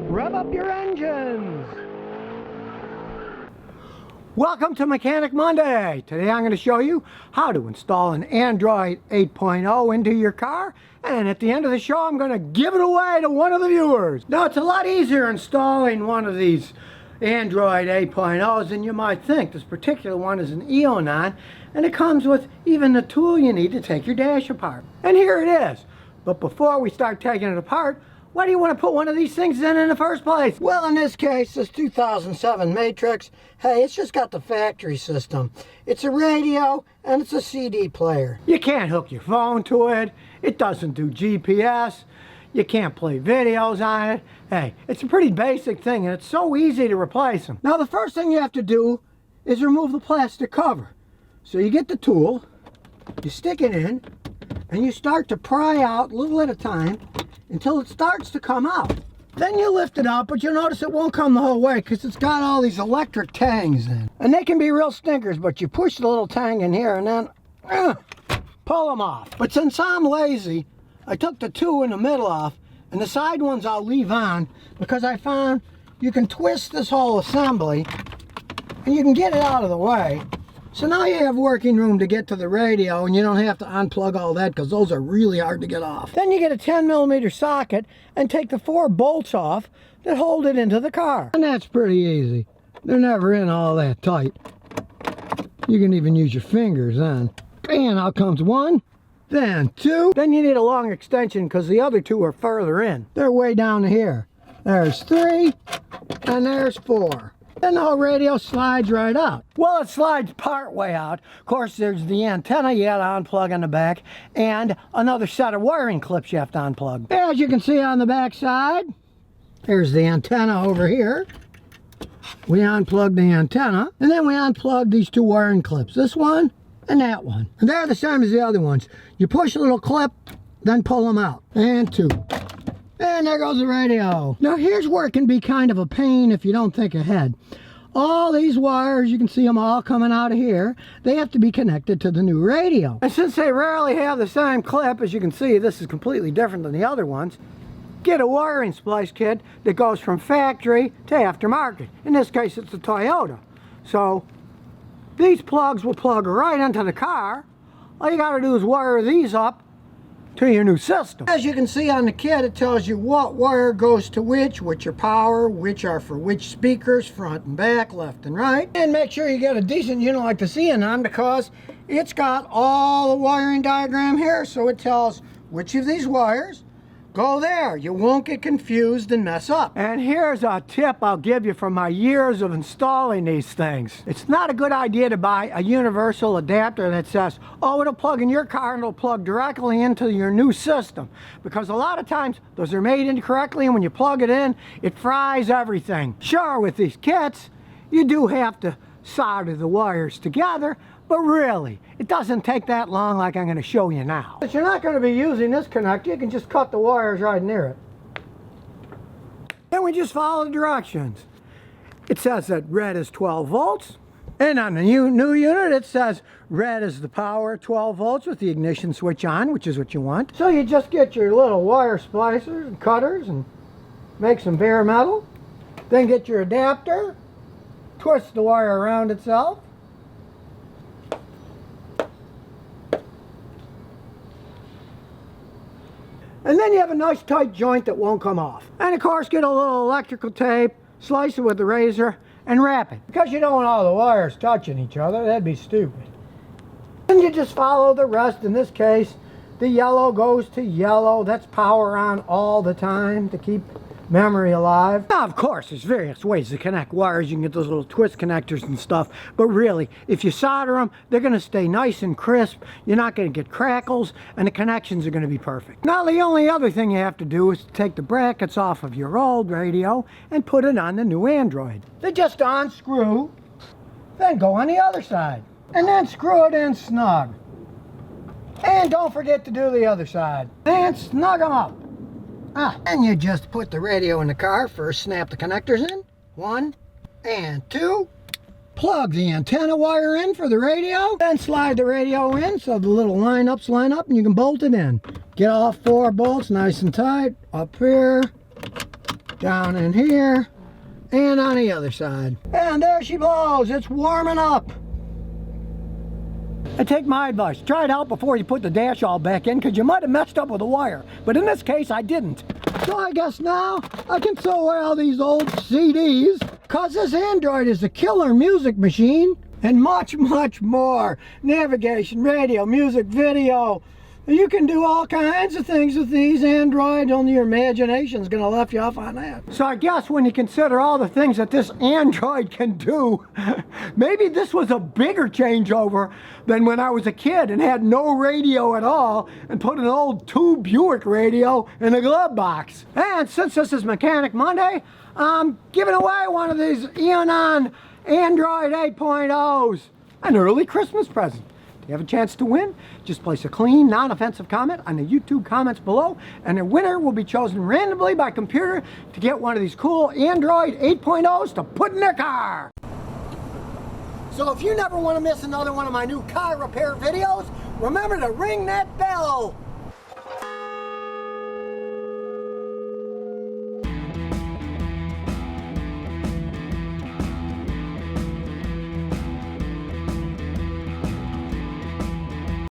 rev up your engines. Welcome to Mechanic Monday. Today I'm going to show you how to install an Android 8.0 into your car, and at the end of the show I'm going to give it away to one of the viewers. Now, it's a lot easier installing one of these Android 8.0s than you might think. This particular one is an Eonon, and it comes with even the tool you need to take your dash apart. And here it is. But before we start taking it apart, why do you want to put one of these things in the first place? Well, in this case, this 2007 Matrix, hey, it's just got the factory system. It's a radio and it's a CD player. You can't hook your phone to it. It doesn't do GPS. You can't play videos on it. Hey, it's a pretty basic thing, and it's so easy to replace them. Now, the first thing you have to do is remove the plastic cover. So you get the tool, you stick it in, and you start to pry out little at a time until it starts to come out. Then you lift it out, but you'll notice it won't come the whole way because it's got all these electric tangs in. And they can be real stinkers, but you push the little tang in here and then pull them off. But since I'm lazy, I took the two in the middle off, and the side ones I'll leave on because I found you can twist this whole assembly and you can get it out of the way. So now you have working room to get to the radio, and you don't have to unplug all that because those are really hard to get off. Then you get a 10mm socket and take the 4 bolts off that hold it into the car. And that's pretty easy. They're never in all that tight. You can even use your fingers then. And out comes 1, then 2. Then you need a long extension because the other 2 are further in. They're way down here. There's 3, and there's 4. Then the whole radio slides right out. Well, it slides part way out. Of course, there's the antenna you have to unplug on the back, and another set of wiring clips you have to unplug. As you can see on the back side, there's the antenna over here. We unplug the antenna, and then we unplug these 2 wiring clips, this one and that one. And they're the same as the other ones. You push a little clip, then pull them out. And 2. And there goes the radio. Now here's where it can be kind of a pain if you don't think ahead. All these wires, you can see them all coming out of here, they have to be connected to the new radio. And since they rarely have the same clip, as you can see, this is completely different than the other ones, get a wiring splice kit that goes from factory to aftermarket. In this case, it's a Toyota. So these plugs will plug right into the car. All you gotta do is wire these up to your new system. As you can see on the kit, it tells you what wire goes to which are power, which are for which speakers, front and back, left and right. And make sure you get a decent unit like the Eonon because it's got all the wiring diagram here, so it tells which of these wires go there. You won't get confused and mess up. And here's a tip I'll give you from my years of installing these things. It's not a good idea to buy a universal adapter that says, oh, it'll plug in your car and it'll plug directly into your new system. Because a lot of times those are made incorrectly, and when you plug it in, it fries everything. Sure, with these kits, you do have to solder the wires together, but really, it doesn't take that long like I'm going to show you now. If you're not going to be using this connector, you can just cut the wires right near it. Then we just follow the directions. It says that red is 12 volts. And on the new unit, it says red is the power, 12 volts with the ignition switch on, which is what you want. So you just get your little wire splicers and cutters and make some bare metal. Then get your adapter, twist the wire around itself. And then you have a nice tight joint that won't come off. And of course, get a little electrical tape, slice it with the razor, and wrap it. Because you don't want all the wires touching each other, that'd be stupid. Then you just follow the rest. In this case, the yellow goes to yellow. That's power on all the time to keep memory alive. Now, of course, there's various ways to connect wires. You can get those little twist connectors and stuff, but really, if you solder them, they're going to stay nice and crisp. You're not going to get crackles, and the connections are going to be perfect. Now, the only other thing you have to do is take the brackets off of your old radio and put it on the new Android. They just unscrew, then go on the other side, and then screw it in snug. And don't forget to do the other side, and snug them up. And you just put the radio in the car. First, snap the connectors in. 1 and 2. Plug the antenna wire in for the radio. Then slide the radio in so the little line-ups line up and you can bolt it in. Get all 4 bolts nice and tight. Up here. down in here, and on the other side. And there she blows. It's warming up. And take my advice, try it out before you put the dash all back in, because you might have messed up with the wire. But in this case, I didn't. So I guess now I can throw away all these old CDs, because this Android is a killer music machine, and much, much more. Navigation, radio, music, video. You can do all kinds of things with these Android, only your imagination's gonna let you off on that. So I guess when you consider all the things that this Android can do, maybe this was a bigger changeover than when I was a kid and had no radio at all and put an old tube Buick radio in a glove box. And since this is Mechanic Monday, I'm giving away one of these Android 8.0s, an early Christmas present. You have a chance to win. Just place a clean, non-offensive comment on the YouTube comments below, and the winner will be chosen randomly by computer to get one of these cool Android 8.0s to put in their car. So if you never want to miss another one of my new car repair videos, remember to ring that bell.